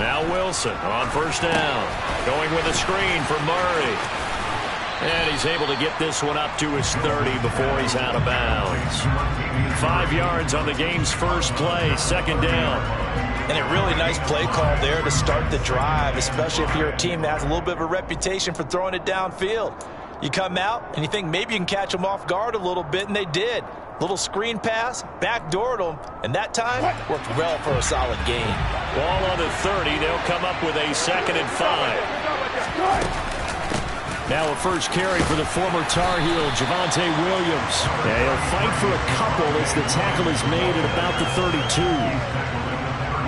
Now Wilson on first down. Going with a screen for Murray. And he's able to get this one up to his 30 before he's out of bounds. 5 yards on the game's first play, second down. And a really nice play call there to start the drive, especially if you're a team that has a little bit of a reputation for throwing it downfield. You come out and you think maybe you can catch them off guard a little bit, and they did. Little screen pass, backdoored them, and that time worked well for a solid gain. Ball on the 30. They'll come up with a 2nd and 5. Now a first carry for the former Tar Heel, Javonte Williams. Yeah, he'll fight for a couple as the tackle is made at about the 32.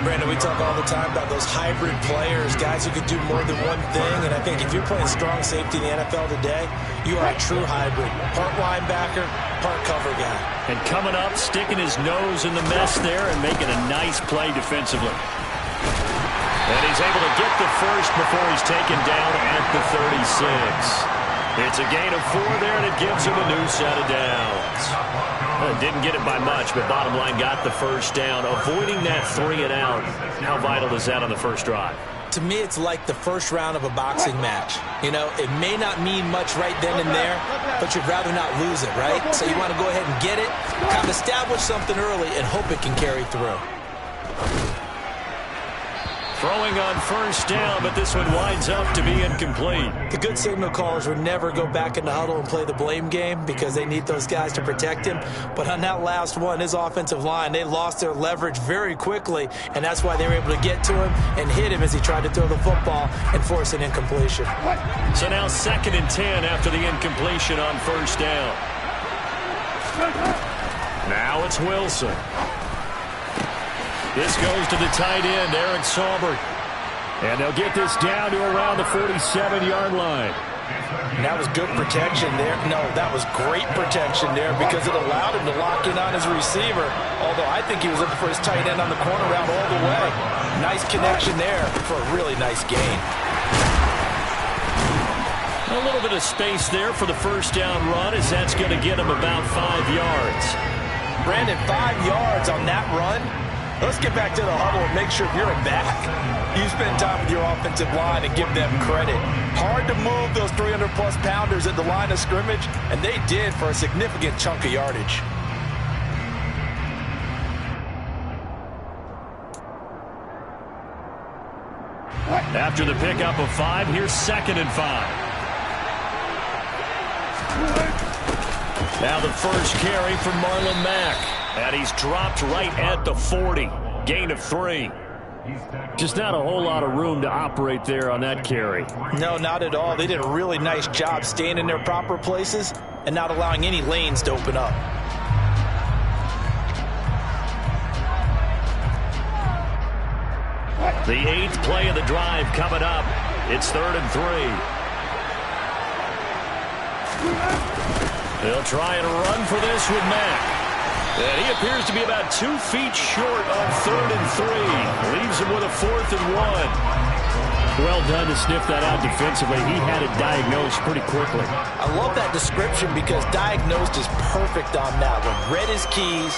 Brandon, we talk all the time about those hybrid players, guys who can do more than one thing, and I think if you're playing strong safety in the NFL today, you are a true hybrid. Part linebacker, part cover guy. And coming up, sticking his nose in the mess there and making a nice play defensively. And he's able to get the first before he's taken down at the 36. It's a gain of 4 there, and it gives him a new set of downs. Didn't get it by much, but bottom line got the first down. Avoiding that 3 and out, how vital is that on the first drive? To me, it's like the first round of a boxing match. You know, it may not mean much right then and there, but you'd rather not lose it, right? So you want to go ahead and get it, kind of establish something early, and hope it can carry through. Throwing on first down, but this one winds up to be incomplete. The good signal callers would never go back in the huddle and play the blame game because they need those guys to protect him. But on that last one, his offensive line, they lost their leverage very quickly, and that's why they were able to get to him and hit him as he tried to throw the football and force an incompletion. So now 2nd and 10 after the incompletion on first down. Now it's Wilson. This goes to the tight end, Eric Saubert. And they'll get this down to around the 47-yard line. And that was good protection there. No, that was great protection there because it allowed him to lock in on his receiver. Although I think he was looking for his tight end on the corner route all the way. Nice connection there for a really nice gain. A little bit of space there for the first down run as that's going to get him about 5 yards. Brandon, 5 yards on that run. Let's get back to the huddle and make sure you're back. You spend time with your offensive line and give them credit. Hard to move those 300-plus pounders at the line of scrimmage, and they did for a significant chunk of yardage. After the pickup of 5, here's 2nd and 5. Now the first carry for Marlon Mack. And he's dropped right at the 40. Gain of 3. Just not a whole lot of room to operate there on that carry. No, not at all. They did a really nice job staying in their proper places and not allowing any lanes to open up. The 8th play of the drive coming up. It's 3rd and 3. They'll try and run for this with Mack. And he appears to be about 2 feet short on 3rd and 3. Leaves him with a 4th and 1. Well done to sniff that out defensively. He had it diagnosed pretty quickly. I love that description because diagnosed is perfect on that one. Read his keys,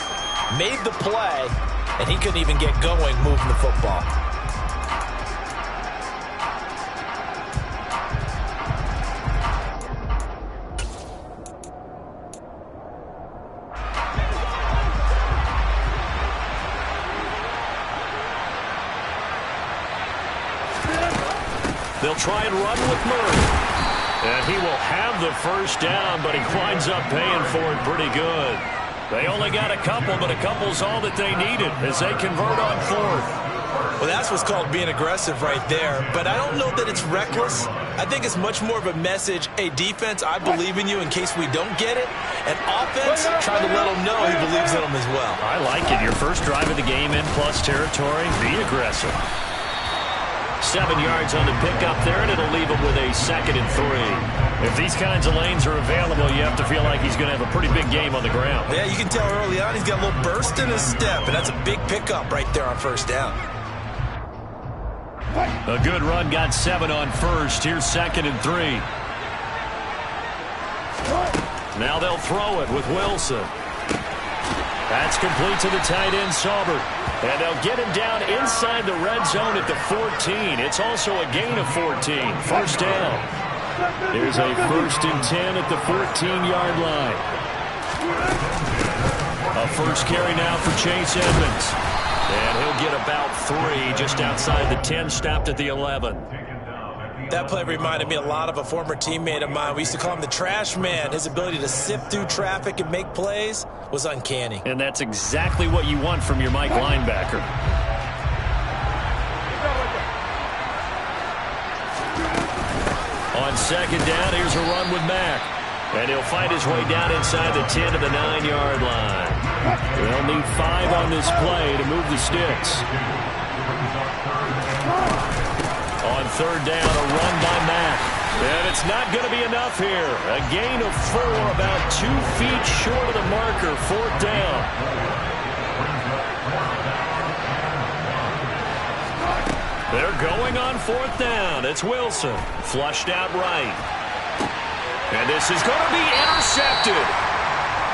made the play, and he couldn't even get going moving the football. They'll try and run with Murray. And he will have the first down, but he winds up paying for it pretty good. They only got a couple, but a couple's all that they needed as they convert on 4th. Well, that's what's called being aggressive right there. But I don't know that it's reckless. I think it's much more of a message, hey, defense, I believe in you in case we don't get it. And offense, trying to let them know he believes in them as well. I like it. Your first drive of the game in plus territory, be aggressive. 7 yards on the pickup there, and it'll leave him with a 2nd and 3. If these kinds of lanes are available, you have to feel like he's going to have a pretty big game on the ground. Yeah, you can tell early on he's got a little burst in his step, and that's a big pickup right there on first down. A good run, got 7 on first. Here's 2nd and 3. Now they'll throw it with Wilson. That's complete to the tight end, Sauber. And they'll get him down inside the red zone at the 14. It's also a gain of 14. First down. Here's a 1st and 10 at the 14-yard line. A first carry now for Chase Edmonds. And he'll get about 3 just outside the 10, stopped at the 11. That play reminded me a lot of a former teammate of mine. We used to call him the trash man. His ability to sift through traffic and make plays was uncanny. And that's exactly what you want from your Mike linebacker. On second down, here's a run with Mack. And he'll find his way down inside the 10 to the 9-yard line. They'll need 5 on this play to move the sticks. On third down, a run by Mack. And it's not going to be enough here. A gain of 4, about 2 feet short of the marker. 4th down. They're going on 4th down. It's Wilson. Flushed out right. And this is going to be intercepted.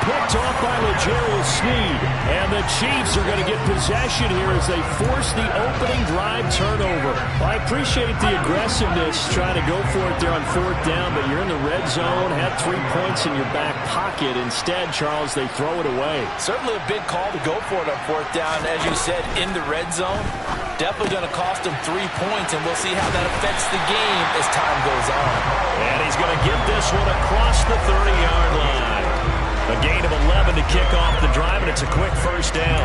Picked off by L'Jarius Sneed. And the Chiefs are going to get possession here as they force the opening drive turnover. I appreciate the aggressiveness trying to go for it there on 4th down, but you're in the red zone, had 3 points in your back pocket. Instead, Charles, they throw it away. Certainly a big call to go for it on 4th down, as you said, in the red zone. Definitely going to cost them 3 points, and we'll see how that affects the game as time goes on. And he's going to get this one across the 30-yard line. A gain of 11 to kick off the drive, and it's a quick first down.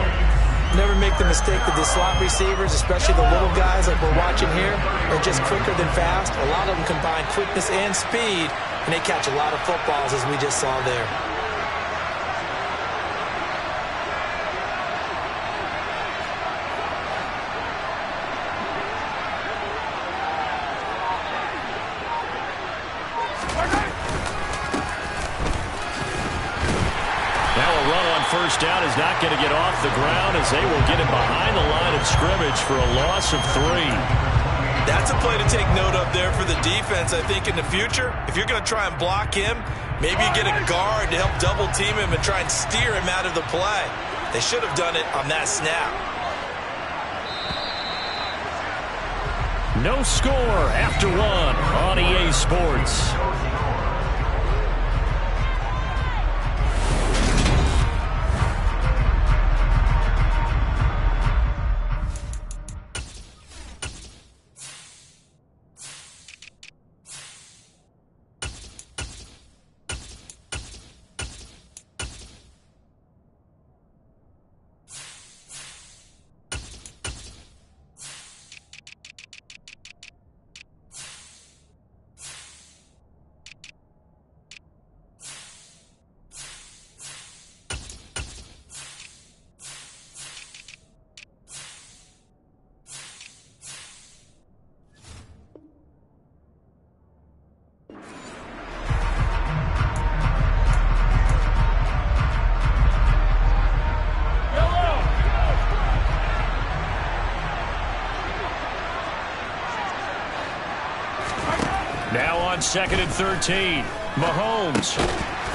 Never make the mistake that the slot receivers, especially the little guys like we're watching here, are just quicker than fast. A lot of them combine quickness and speed, and they catch a lot of footballs, as we just saw there. First down is not going to get off the ground as they will get him behind the line of scrimmage for a loss of 3. That's a play to take note of there for the defense, I think, in the future. If you're going to try and block him, maybe you get a guard to help double team him and try and steer him out of the play. They should have done it on that snap. No score after 1 on EA Sports. Now on 2nd and 13. Mahomes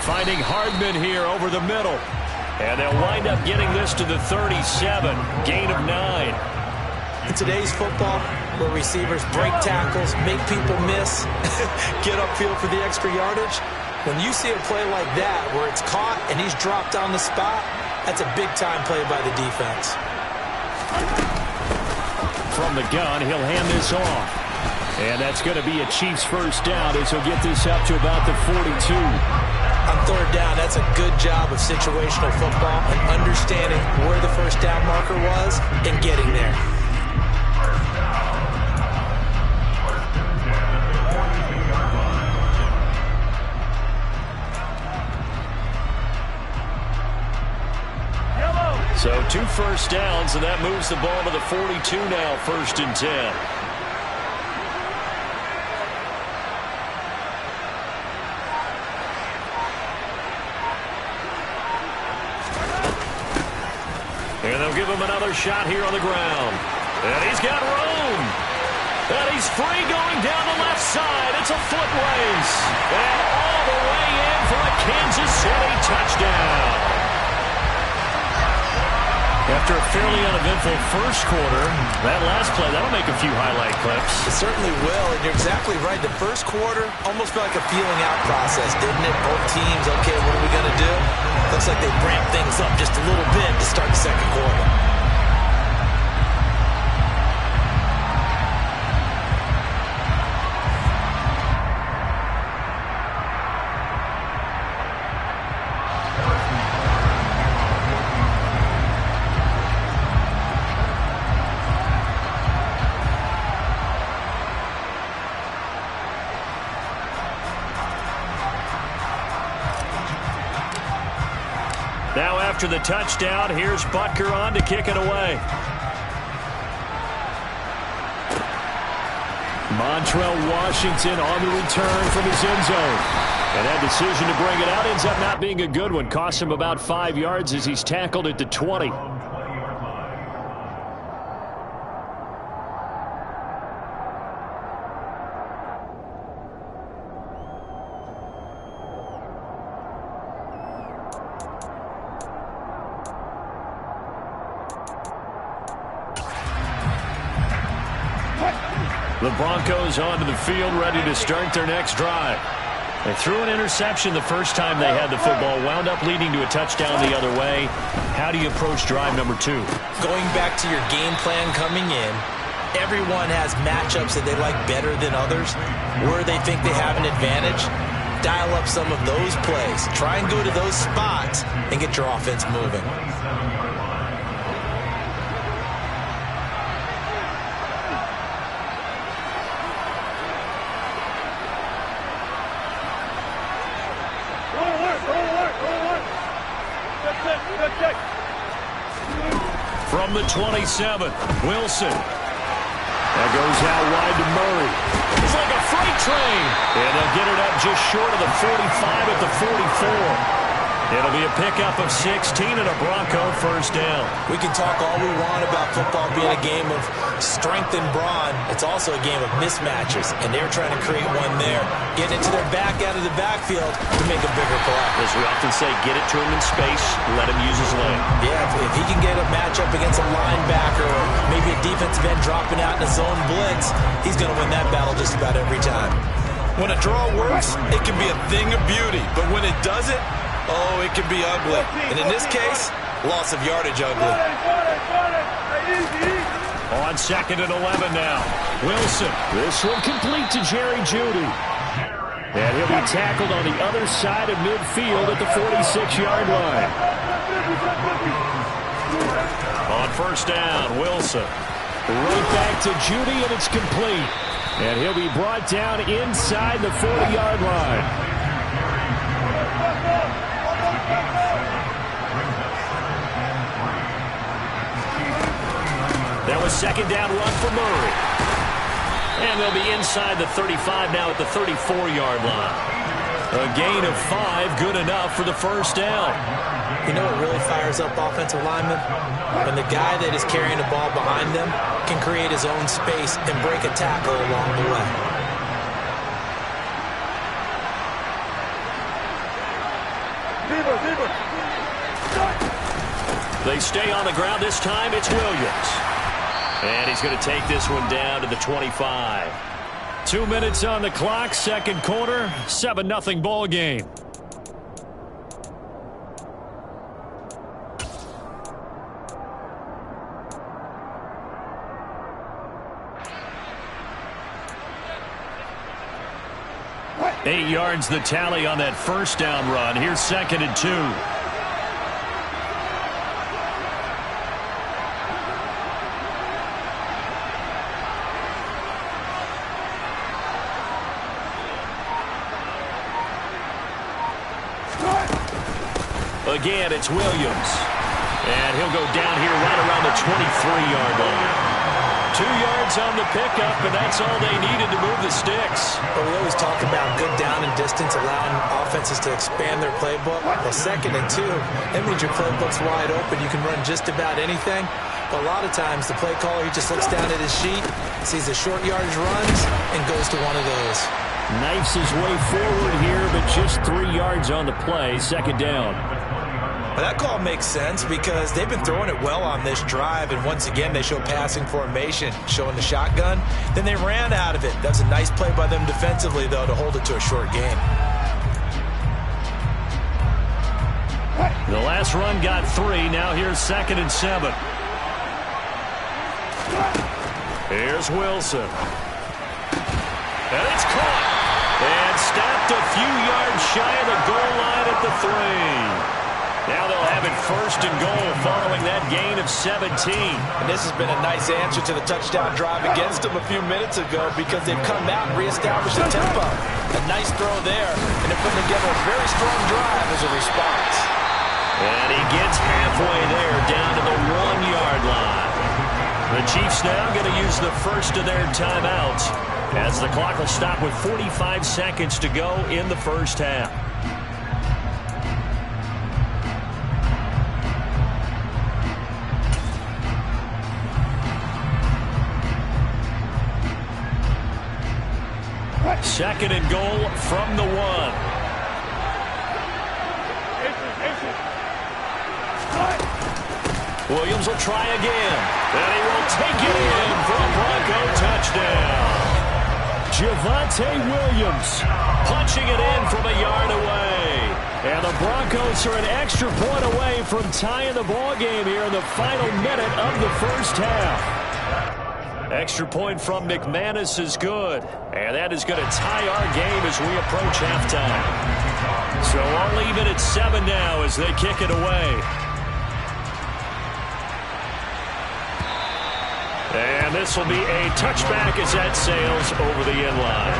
finding Hardman here over the middle. And they'll wind up getting this to the 37. Gain of 9. In today's football, where receivers break tackles, make people miss, get upfield for the extra yardage, when you see a play like that where it's caught and he's dropped on the spot, that's a big-time play by the defense. From the gun, he'll hand this off. And that's going to be a Chiefs first down as he'll get this up to about the 42. On 3rd down, that's a good job of situational football and understanding where the first down marker was and getting there. So 2 first downs, and that moves the ball to the 42 now, 1st and 10. And they'll give him another shot here on the ground. And he's got room. And he's free going down the left side. It's a foot race. And all the way in for a Kansas City touchdown. After a fairly uneventful first quarter, that last play, that'll make a few highlight clips. It certainly will, and you're exactly right. The first quarter almost felt like a feeling out process, didn't it? Both teams, okay, what are we going to do? Looks like they ramped things up just a little bit to start the second quarter. Now after the touchdown, here's Butker on to kick it away. Montrell Washington on the return from his end zone. And that decision to bring it out ends up not being a good one. Costs him about 5 yards as he's tackled at the 20. The Broncos onto the field, ready to start their next drive. They threw an interception the first time they had the football, wound up leading to a touchdown the other way. How do you approach drive number 2? Going back to your game plan coming in, everyone has matchups that they like better than others. Where they think they have an advantage, dial up some of those plays. Try and go to those spots and get your offense moving. From the 27, Wilson. That goes out wide to Murray. It's like a freight train. And they'll get it up just short of the 45 at the 44. It'll be a pickup of 16 and a Bronco first down. We can talk all we want about football being a game of strength and brawn. It's also a game of mismatches, and they're trying to create one there. Getting it to their back out of the backfield to make a bigger play. As we often say, get it to him in space, let him use his leg. Yeah, if he can get a matchup against a linebacker or maybe a defensive end dropping out in a zone blitz, he's going to win that battle just about every time. When a draw works, it can be a thing of beauty, but when it doesn't, oh, it can be ugly. And in this case, loss of yardage ugly. On 2nd and 11 now. Wilson. This one complete to Jerry Jeudy. And he'll be tackled on the other side of midfield at the 46-yard line. On first down, Wilson. Right back to Jeudy, and it's complete. And he'll be brought down inside the 40-yard line. That was second down run for Murray. And they'll be inside the 35 now at the 34-yard line. A gain of 5, good enough for the first down. You know what really fires up offensive linemen? When the guy that is carrying the ball behind them can create his own space and break a tackle along the way. They stay on the ground. This time it's Williams. And he's going to take this one down to the 25. 2 minutes on the clock, second quarter, 7-0 ball game. Eight yards the tally on that first down run. Here's 2nd and 2. Again, it's Williams. And he'll go down here right around the 23-yard line. 2 yards on the pickup, and that's all they needed to move the sticks. But we always talk about good down and distance, allowing offenses to expand their playbook. Well, 2nd and 2, that means your playbook's wide open. You can run just about anything. But a lot of times, the play caller, he just looks down at his sheet, sees the short yardage runs, and goes to one of those. Knifes his way forward here, but just 3 yards on the play. Second down. Well, that call makes sense because they've been throwing it well on this drive, and once again, they show passing formation, showing the shotgun. Then they ran out of it. That was a nice play by them defensively, though, to hold it to a short game. The last run got 3. Now here's 2nd and 7. Here's Wilson. And it's caught. And stopped a few yards shy of the goal line at the 3. Now they'll have it 1st and goal following that gain of 17. And this has been a nice answer to the touchdown drive against them a few minutes ago because they've come out and reestablished the tempo. A nice throw there, and they're putting together a very strong drive as a response. And he gets halfway there down to the 1-yard line. The Chiefs now going to use the first of their timeouts as the clock will stop with 45 seconds to go in the first half. Second and goal from the 1. Williams will try again. And he will take it in for a Bronco touchdown. Javonte Williams punching it in from a yard away. And the Broncos are an extra point away from tying the ball game here in the final minute of the first half. Extra point from McManus is good. And that is going to tie our game as we approach halftime. So all even at 7 now as they kick it away. And this will be a touchback as that sails over the end line.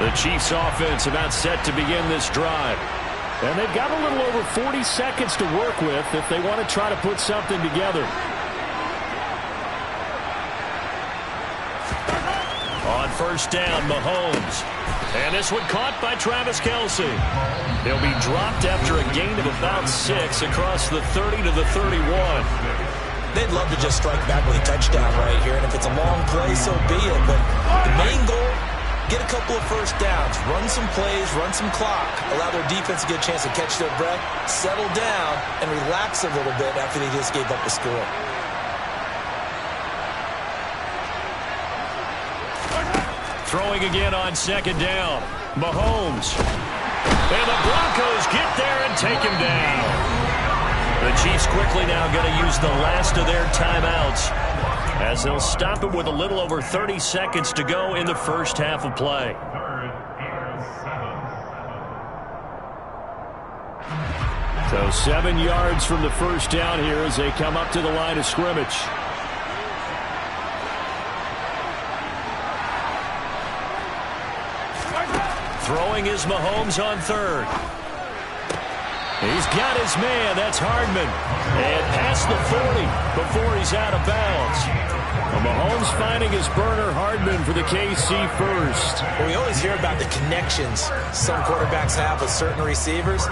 The Chiefs offense about set to begin this drive. And they've got a little over 40 seconds to work with if they want to try to put something together. On first down, Mahomes. And this one caught by Travis Kelce. He'll be dropped after a gain of about 6 across the 30 to the 31. They'd love to just strike back with a touchdown right here, and if it's a long play, so be it. But the main goal, get a couple of first downs, run some plays, run some clock, allow their defense to get a chance to catch their breath, settle down, and relax a little bit after they just gave up the score. Throwing again on second down. Mahomes. And the Broncos get there and take him down. The Chiefs quickly now going to use the last of their timeouts as they'll stop him with a little over 30 seconds to go in the first half of play. So 7 yards from the first down here as they come up to the line of scrimmage. Throwing is Mahomes on third. He's got his man. That's Hardman. And past the 40 before he's out of bounds. Well, Mahomes finding his burner, Hardman, for the KC first. Well, we always hear about the connections some quarterbacks have with certain receivers.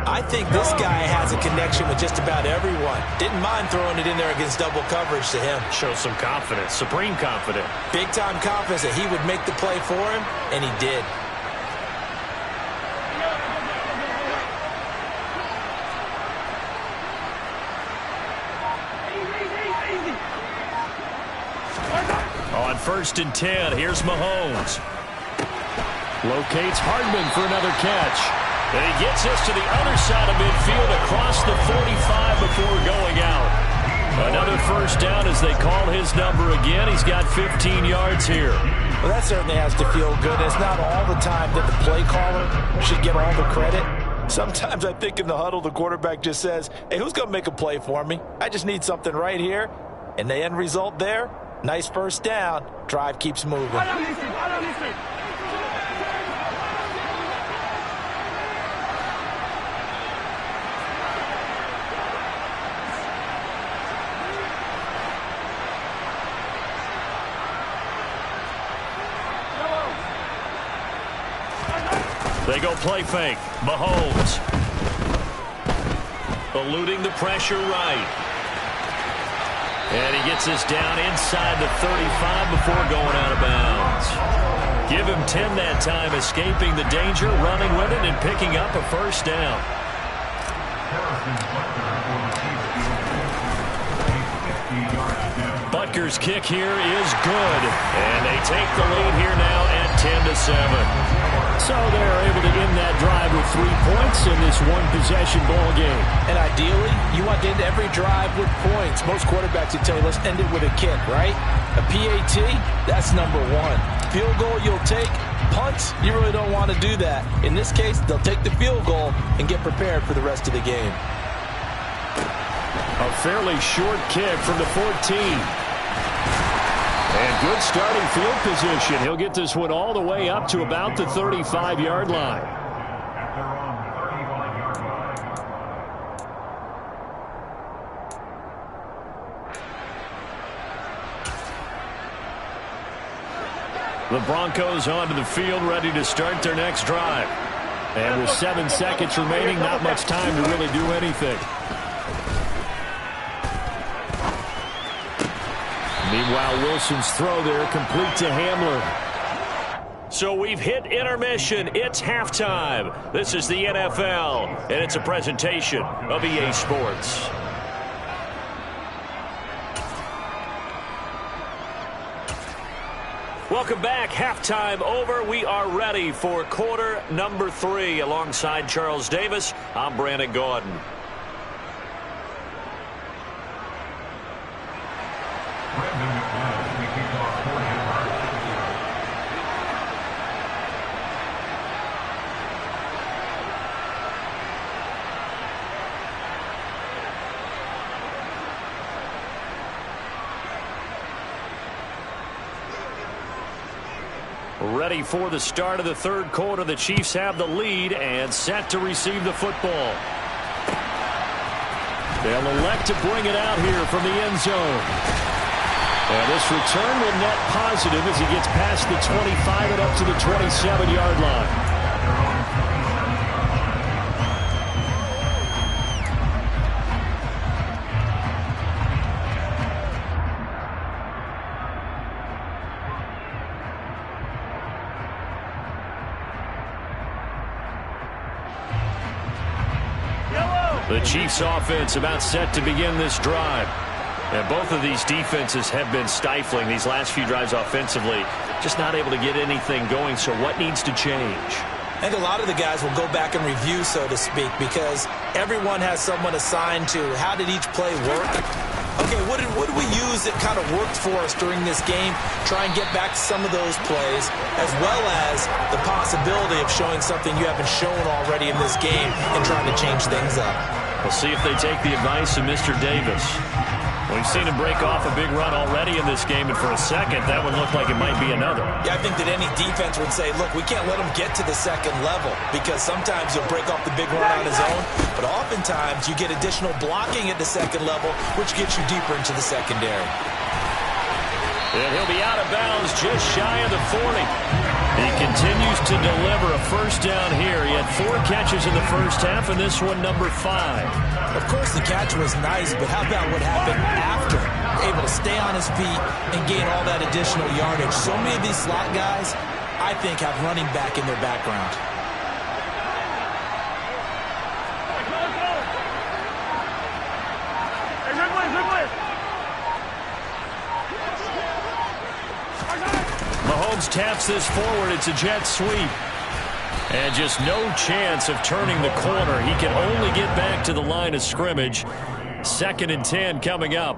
I think this guy has a connection with just about everyone. Didn't mind throwing it in there against double coverage to him. Shows some confidence, supreme confidence. Big-time confidence that he would make the play for him, and he did. On first and 10, here's Mahomes. Locates Hardman for another catch. And he gets us to the other side of midfield across the 45 before going out. Another first down as they call his number again. He's got 15 yards here. Well, that certainly has to feel good. It's not all the time that the play caller should get all the credit. Sometimes I think in the huddle, the quarterback just says, hey, who's going to make a play for me? I just need something right here. And the end result there, nice first down. Drive keeps moving. They go play fake. Mahomes. Eluding the pressure right. And he gets this down inside the 35 before going out of bounds. Give him 10 that time, escaping the danger, running with it, and picking up a first down. Butker's kick here is good. And they take the lead here now at 10-7. So they're able to end that drive with 3 points in this one-possession ball game. And ideally, you want to end every drive with points. Most quarterbacks would tell you, let's end it with a kick, right? A PAT, that's number one. Field goal you'll take. Punts, you really don't want to do that. In this case, they'll take the field goal and get prepared for the rest of the game. A fairly short kick from the 14. And good starting field position. He'll get this one all the way up to about the 35-yard line. The Broncos onto the field, ready to start their next drive. And with 7 seconds remaining, not much time to really do anything. Meanwhile, Wilson's throw there complete to Hamler. So we've hit intermission. It's halftime. This is the NFL, and it's a presentation of EA Sports. Welcome back. Halftime over. We are ready for quarter number 3. Alongside Charles Davis, I'm Brandon Gaudin. Ready for the start of the third quarter. The Chiefs have the lead and set to receive the football. They'll elect to bring it out here from the end zone. And this return will net positive as he gets past the 25 and up to the 27-yard line. The Chiefs offense about set to begin this drive. And both of these defenses have been stifling these last few drives offensively. Just not able to get anything going. So what needs to change? I think a lot of the guys will go back and review, so to speak, because everyone has someone assigned to how did each play work. Okay, what did we use that kind of worked for us during this game? Try and get back to some of those plays, as well as the possibility of showing something you haven't shown already in this game and trying to change things up. We'll see if they take the advice of Mr. Davis. We've seen him break off a big run already in this game, and for a second, that one looked like it might be another. Yeah, I think that any defense would say, look, we can't let him get to the second level, because sometimes he'll break off the big run on his own, but oftentimes you get additional blocking at the second level, which gets you deeper into the secondary. And he'll be out of bounds just shy of the 40. He continues to deliver a first down here. He had 4 catches in the first half, and this one number 5. Of course, the catch was nice, but how about what happened after? Able to stay on his feet and gain all that additional yardage. So many of these slot guys, I think, have running back in their background. Mahomes taps this forward. It's a jet sweep. And just no chance of turning the corner. He can only get back to the line of scrimmage. 2nd and 10 coming up.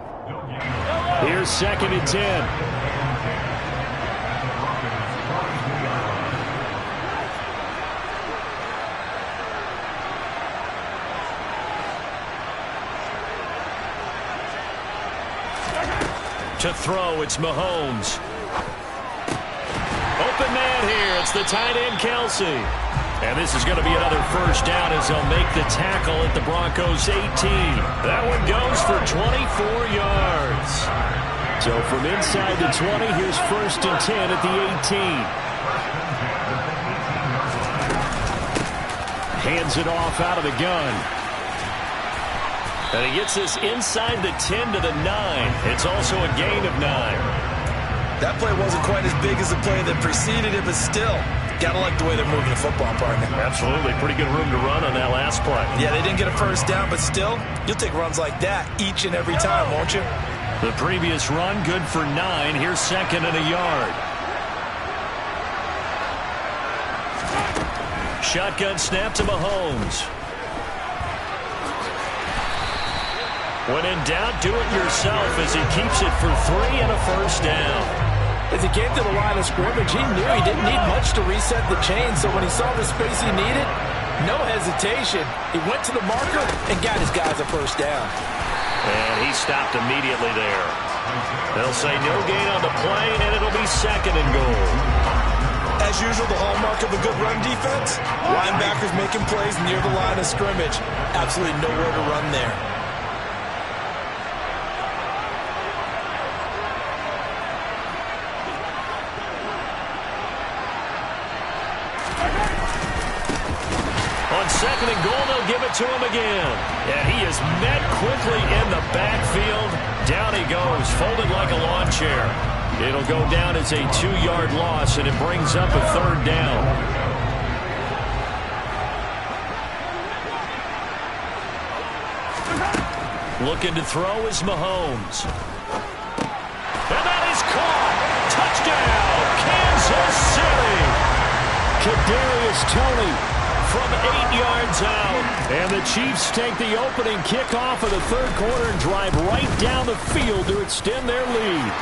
Here's 2nd and 10. To throw, it's Mahomes. Open man here. It's the tight end, Kelsey. And this is going to be another first down as they'll make the tackle at the Broncos' 18. That one goes for 24 yards. So from inside the 20, here's 1st and 10 at the 18. Hands it off out of the gun. And he gets this inside the 10 to the 9. It's also a gain of 9. That play wasn't quite as big as the play that preceded it, but still, gotta like the way they're moving the football, partner. Absolutely. Pretty good room to run on that last play. Yeah, they didn't get a first down, but still, you'll take runs like that each and every time, won't you? The previous run, good for 9. Here's second and a yard. Shotgun snap to Mahomes. When in doubt, do it yourself as he keeps it for 3 and a first down. As he came to the line of scrimmage, he knew he didn't need much to reset the chain, so when he saw the space he needed, no hesitation. He went to the marker and got his guys a first down. And he stopped immediately there. They'll say no gain on the play, and it'll be second and goal. As usual, the hallmark of a good run defense, linebackers making plays near the line of scrimmage. Absolutely nowhere to run there. Second and goal, they'll give it to him again. And he is met quickly in the backfield. Down he goes, folded like a lawn chair. It'll go down as a 2-yard loss, and it brings up a third down. Looking to throw is Mahomes. And that is caught. Touchdown, Kansas City. Kadarius Toney from 8 yards out. And the Chiefs take the opening kickoff of the third quarter and drive right down the field to extend their lead.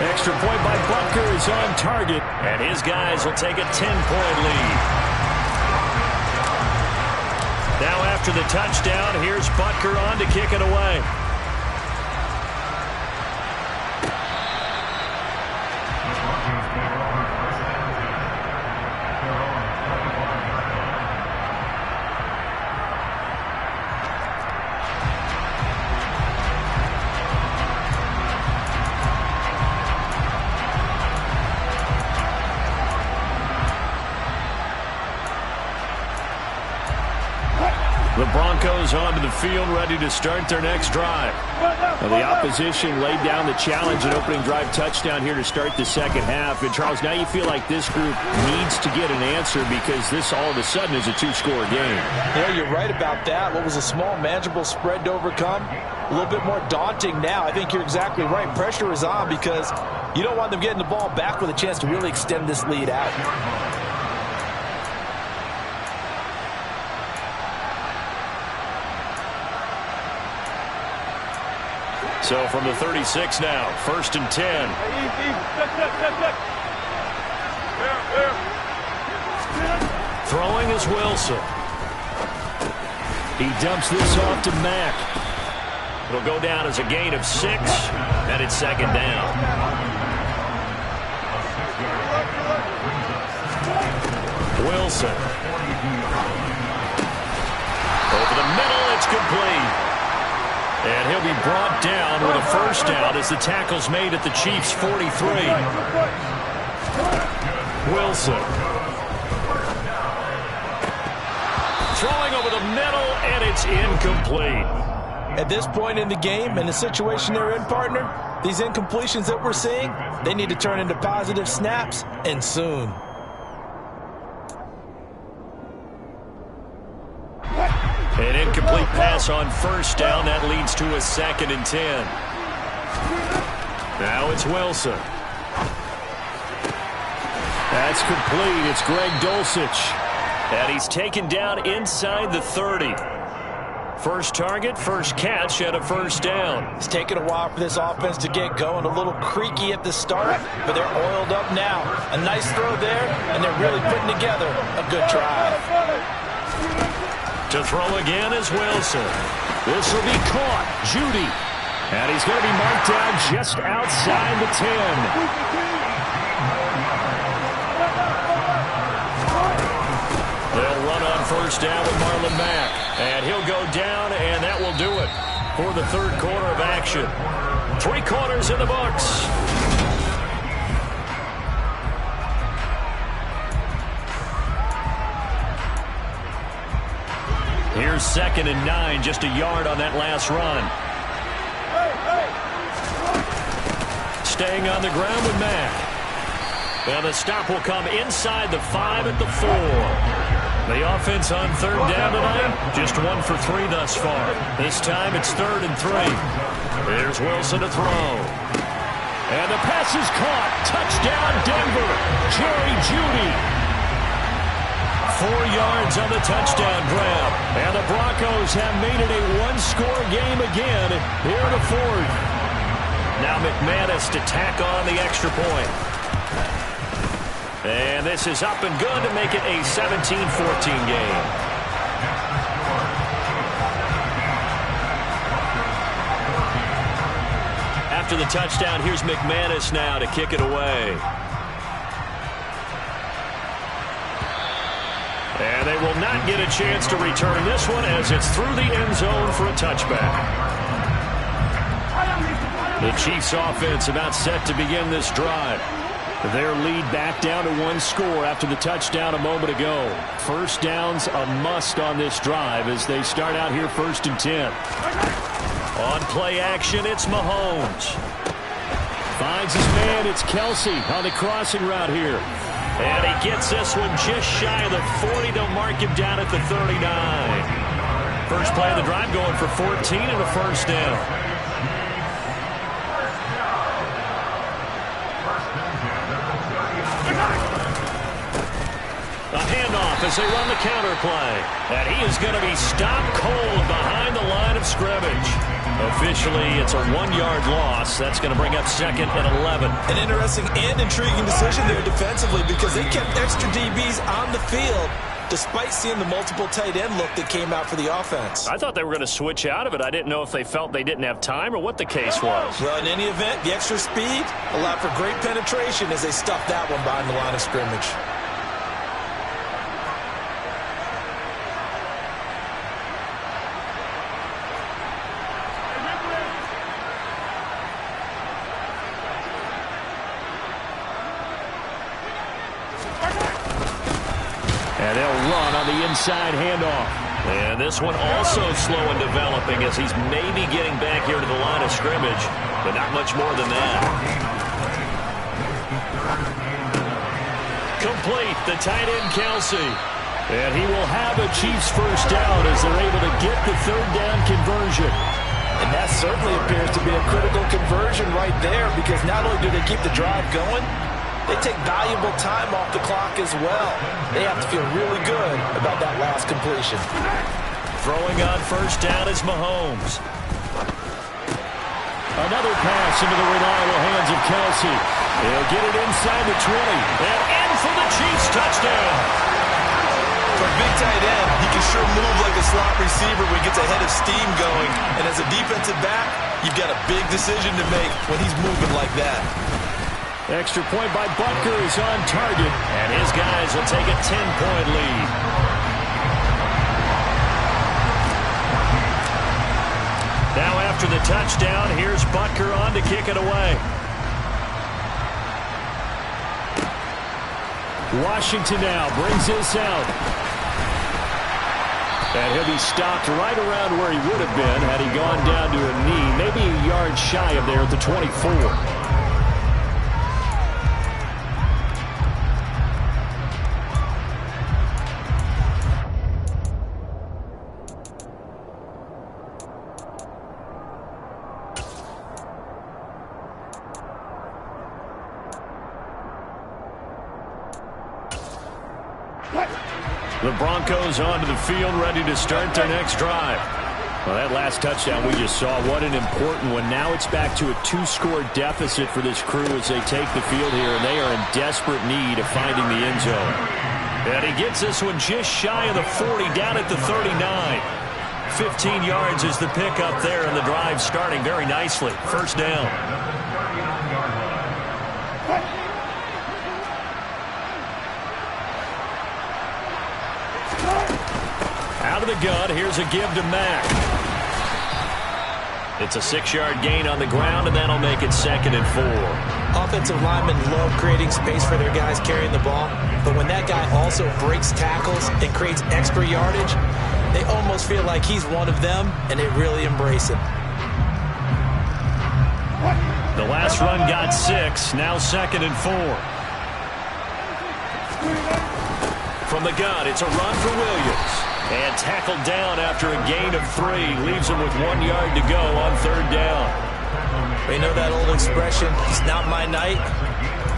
Extra point by Butker is on target, and his guys will take a 10-point lead. Now after the touchdown, here's Butker on to kick it away. The Broncos onto the field, ready to start their next drive. Well, the opposition laid down the challenge and opening drive touchdown here to start the second half. And, Charles, now you feel like this group needs to get an answer because this all of a sudden is a 2-score game. Yeah, you're right about that. What was a small, manageable spread to overcome, a little bit more daunting now. I think you're exactly right. Pressure is on because you don't want them getting the ball back with a chance to really extend this lead out. So from the 36 now, 1st and 10. Throwing is Wilson. He dumps this off to Mack. It'll go down as a gain of 6, and it's second down. Wilson. Over the middle, it's complete. And he'll be brought down with a first down as the tackle's made at the Chiefs' 43. Wilson. Throwing over the middle, and it's incomplete. At this point in the game and the situation they're in, partner, these incompletions that we're seeing, they need to turn into positive snaps, and soon. An incomplete pass on first down. That leads to a 2nd and 10. Now it's Wilson. That's complete. It's Greg Dulcich. And he's taken down inside the 30. First target, first catch, and a first down. It's taken a while for this offense to get going. A little creaky at the start, but they're oiled up now. A nice throw there, and they're really putting together a good drive. To throw again is Wilson. This will be caught. Judy. And he's going to be marked down just outside the 10. They'll run on first down with Marlon Mack. And he'll go down, and that will do it for the third quarter of action. 3 quarters in the books. Here's 2nd and 9, just a yard on that last run. Staying on the ground with Mack. And the stop will come inside the 5 at the 4. The offense on 3rd down tonight, just 1 for 3 thus far. This time it's 3rd and 3. Here's Wilson to throw. And the pass is caught. Touchdown, Denver. Jerry Jeudy. 4 yards on the touchdown grab. And the Broncos have made it a one-score game again here in the 4th. Now McManus to tack on the extra point. And this is up and good to make it a 17-14 game. After the touchdown, here's McManus now to kick it away. And they will not get a chance to return this one as it's through the end zone for a touchback. The Chiefs offense about set to begin this drive. Their lead back down to 1 score after the touchdown a moment ago. First down's a must on this drive as they start out here 1st and 10. On play action, it's Mahomes. Finds his man, it's Kelsey on the crossing route here. And he gets this one just shy of the 40 to mark him down at the 39. First play of the drive going for 14 and a first down. A handoff as they run the counter play. And he is going to be stopped cold behind the line of scrimmage. Officially, it's a 1-yard loss. That's going to bring up 2nd and 11. An interesting and intriguing decision there defensively because they kept extra DBs on the field despite seeing the multiple tight end look that came out for the offense. I thought they were going to switch out of it. I didn't know if they felt they didn't have time or what the case was. Well, in any event, the extra speed allowed for great penetration as they stuffed that one behind the line of scrimmage. And they'll run on the inside handoff. And this one also slow in developing as he's maybe getting back here to the line of scrimmage, but not much more than that. Complete, the tight end Kelsey. And he will have a Chiefs first down as they're able to get the 3rd down conversion. And that certainly appears to be a critical conversion right there because not only do they keep the drive going, they take valuable time off the clock as well. They have to feel really good about that last completion. Throwing on first down is Mahomes. Another pass into the reliable hands of Kelsey. He'll get it inside the 20. And in for the Chiefs touchdown. For a big tight end, he can sure move like a slot receiver when he gets a head of steam going. And as a defensive back, you've got a big decision to make when he's moving like that. Extra point by Butker is on target, and his guys will take a 10-point lead. Now after the touchdown, here's Butker on to kick it away. Washington now brings this out. And he'll be stopped right around where he would have been had he gone down to a knee, maybe a yard shy of there at the 24. The Broncos onto the field, ready to start their next drive. Well, that last touchdown we just saw, what an important one. Now it's back to a 2-score deficit for this crew as they take the field here, and they are in desperate need of finding the end zone. And he gets this one just shy of the 40, down at the 39. 15 yards is the pickup there, and the drive starting very nicely. First down. Out of the gun, here's a give to Mack. It's a 6-yard gain on the ground, and that'll make it 2nd and 4. Offensive linemen love creating space for their guys carrying the ball, but when that guy also breaks tackles and creates extra yardage, they almost feel like he's one of them, and they really embrace it. The last run got 6, now 2nd and 4. From the gun, it's a run for Williams. And tackled down after a gain of 3. Leaves him with 1 yard to go on 3rd down. You know that old expression, it's not my night?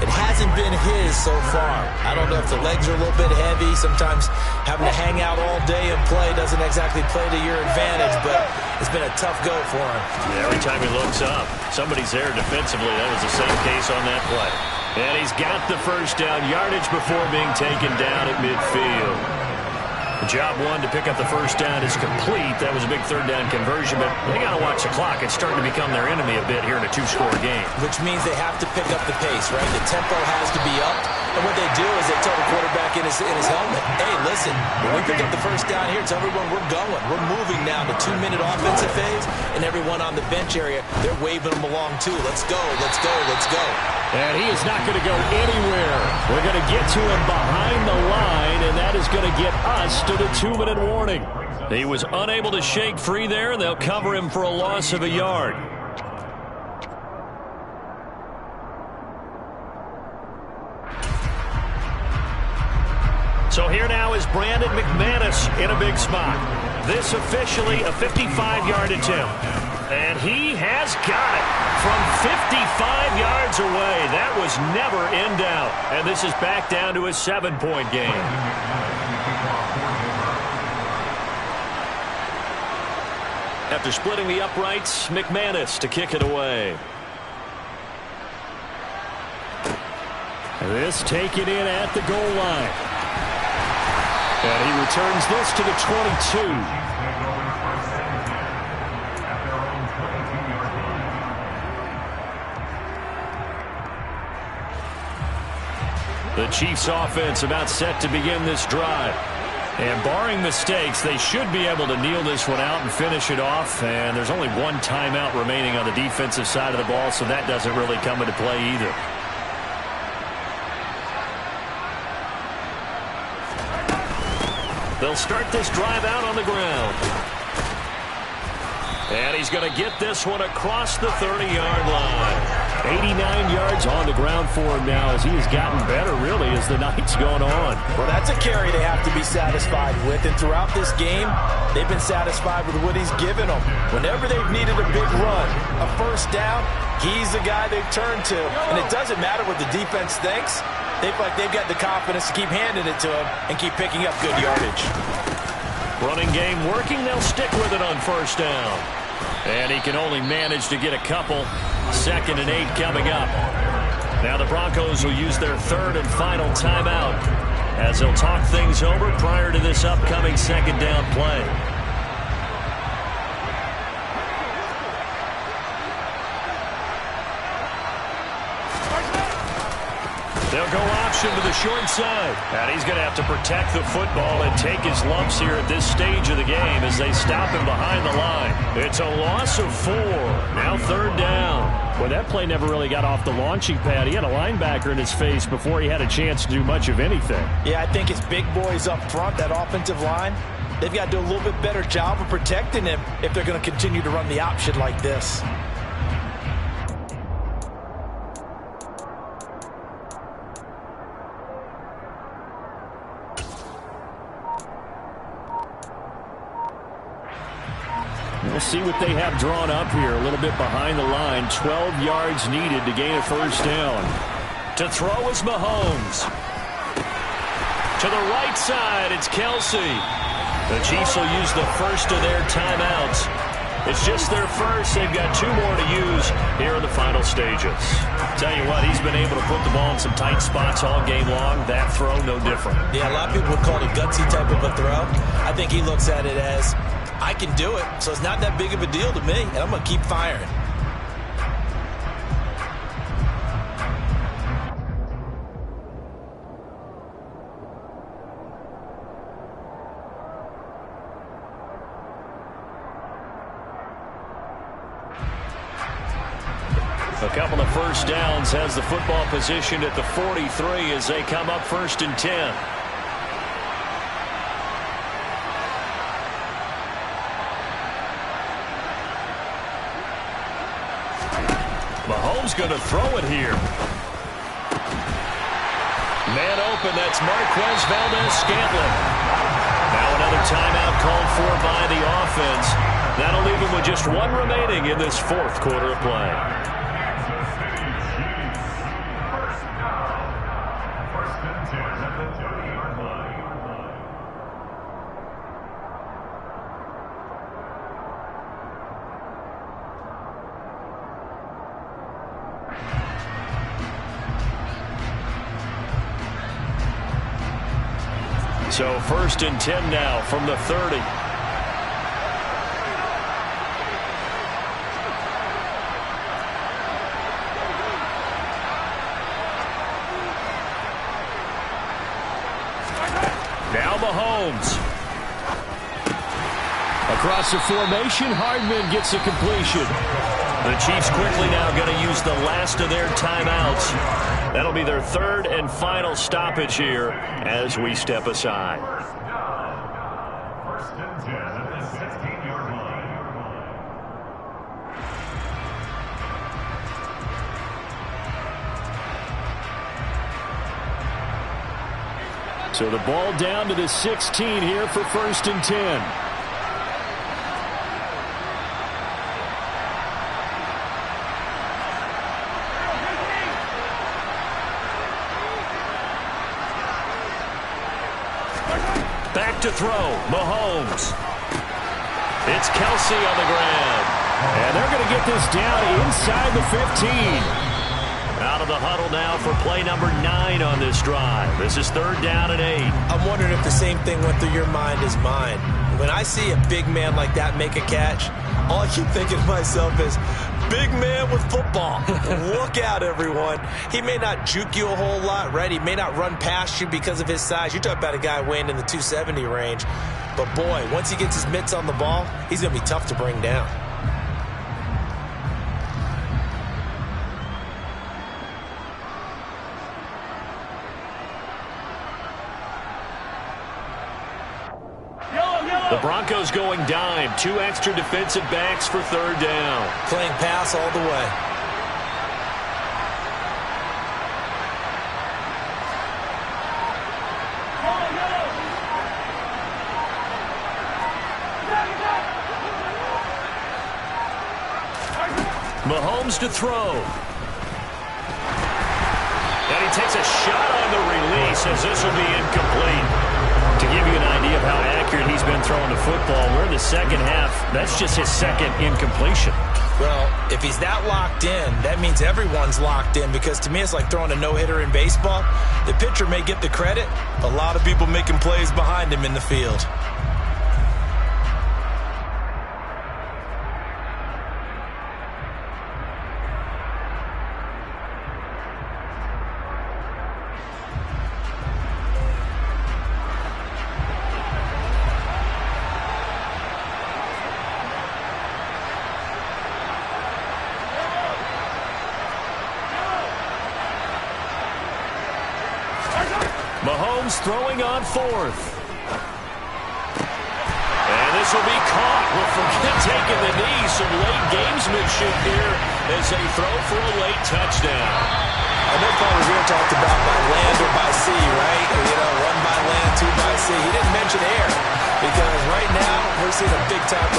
It hasn't been his so far. I don't know if the legs are a little bit heavy. Sometimes having to hang out all day and play doesn't exactly play to your advantage, but it's been a tough go for him. Yeah, every time he looks up, somebody's there defensively. That was the same case on that play. And he's got the first down yardage before being taken down at midfield. Job 1 to pick up the first down is complete. That was a big 3rd down conversion, but they got to watch the clock. It's starting to become their enemy a bit here in a 2-score game. Which means they have to pick up the pace, right? The tempo has to be up. And what they do is they tell the quarterback in his helmet, hey, listen, when we pick up the first down here, tell everyone we're going. We're moving now to 2-minute offensive phase, and everyone on the bench area, they're waving them along too. Let's go, let's go, let's go. And he is not going to go anywhere. We're going to get to him behind the line, and that is going to get us to the 2-minute warning. He was unable to shake free there, and they'll cover him for a loss of a yard. So here now is Brandon McManus in a big spot. This officially a 55-yard attempt. And he has got it from 55 yards away. That was never in doubt. And this is back down to a 7-point game. After splitting the uprights, McManus to kick it away. This taken in at the goal line. And he returns this to the 22. The Chiefs offense about set to begin this drive. And barring mistakes, they should be able to kneel this one out and finish it off. And there's only 1 timeout remaining on the defensive side of the ball, so that doesn't really come into play either. They'll start this drive out on the ground. And he's going to get this one across the 30-yard line. 89 yards on the ground for him now as he has gotten better, really, as the night's gone on. Well, that's a carry they have to be satisfied with. And throughout this game, they've been satisfied with what he's given them. Whenever they've needed a big run, a first down, he's the guy they've turned to. And it doesn't matter what the defense thinks. They feel like they've got the confidence to keep handing it to him and keep picking up good yardage. Running game working. They'll stick with it on first down. And he can only manage to get a couple. 2nd and 8 coming up. Now the Broncos will use their 3rd and final timeout as they'll talk things over prior to this upcoming 2nd down play. They'll go option to the short side. And he's going to have to protect the football and take his lumps here at this stage of the game as they stop him behind the line. It's a loss of 4. Now 3rd down. Well, that play never really got off the launching pad. He had a linebacker in his face before he had a chance to do much of anything. Yeah, I think it's big boys up front, that offensive line. They've got to do a little bit better job of protecting him if they're going to continue to run the option like this. We'll see what they have drawn up here. A little bit behind the line. 12 yards needed to gain a first down. To throw is Mahomes. To the right side, it's Kelsey. The Chiefs will use the first of their timeouts. It's just their first. They've got 2 more to use here in the final stages. Tell you what, he's been able to put the ball in some tight spots all game long. That throw, no different. Yeah, a lot of people would call it a gutsy type of a throw. I think he looks at it as, I can do it, so it's not that big of a deal to me, and I'm going to keep firing. A couple of first downs, has the football positioned at the 43 as they come up 1st and 10. Mahomes going to throw it here. Man open, that's Marquez Valdez-Scantling. Now another timeout called for by the offense. That'll leave him with just one remaining in this 4th quarter of play. So 1st and 10 now from the 30. Now Mahomes. Across the formation, Hardman gets a completion. The Chiefs quickly now going to use the last of their timeouts. That'll be their 3rd and final stoppage here as we step aside. First and 10 at the 16-yard line. So the ball down to the 16 here for 1st and 10. Back to throw, Mahomes. It's Kelsey on the ground. And they're going to get this down inside the 15. Out of the huddle now for play number 9 on this drive. This is 3rd down and 8. I'm wondering if the same thing went through your mind as mine. When I see a big man like that make a catch, all I keep thinking to myself is, big man with football. Look out, everyone. He may not juke you a whole lot, right? He may not run past you because of his size. You're talking about a guy weighing in the 270 range. But, boy, once he gets his mitts on the ball, he's going to be tough to bring down. The Broncos going dime. 2 extra defensive backs for 3rd down. Playing pass all the way. Mahomes to throw. And he takes a shot on the release as this will be incomplete. To give you an idea of how accurate he's been throwing the football, we're in the 2nd half. That's just his 2nd incompletion. Well, if he's that locked in, that means everyone's locked in, because to me it's like throwing a no-hitter in baseball. The pitcher may get the credit, a lot of people making plays behind him in the field. Mahomes throwing on 4th. And this will be caught. We'll forget taking the knee. Some late gamesmanship here as they throw for a late touchdown. I know Paul Revere talked about by land or by sea, right? You know, 1 by land, 2 by sea. He didn't mention air, because right now we're seeing a big time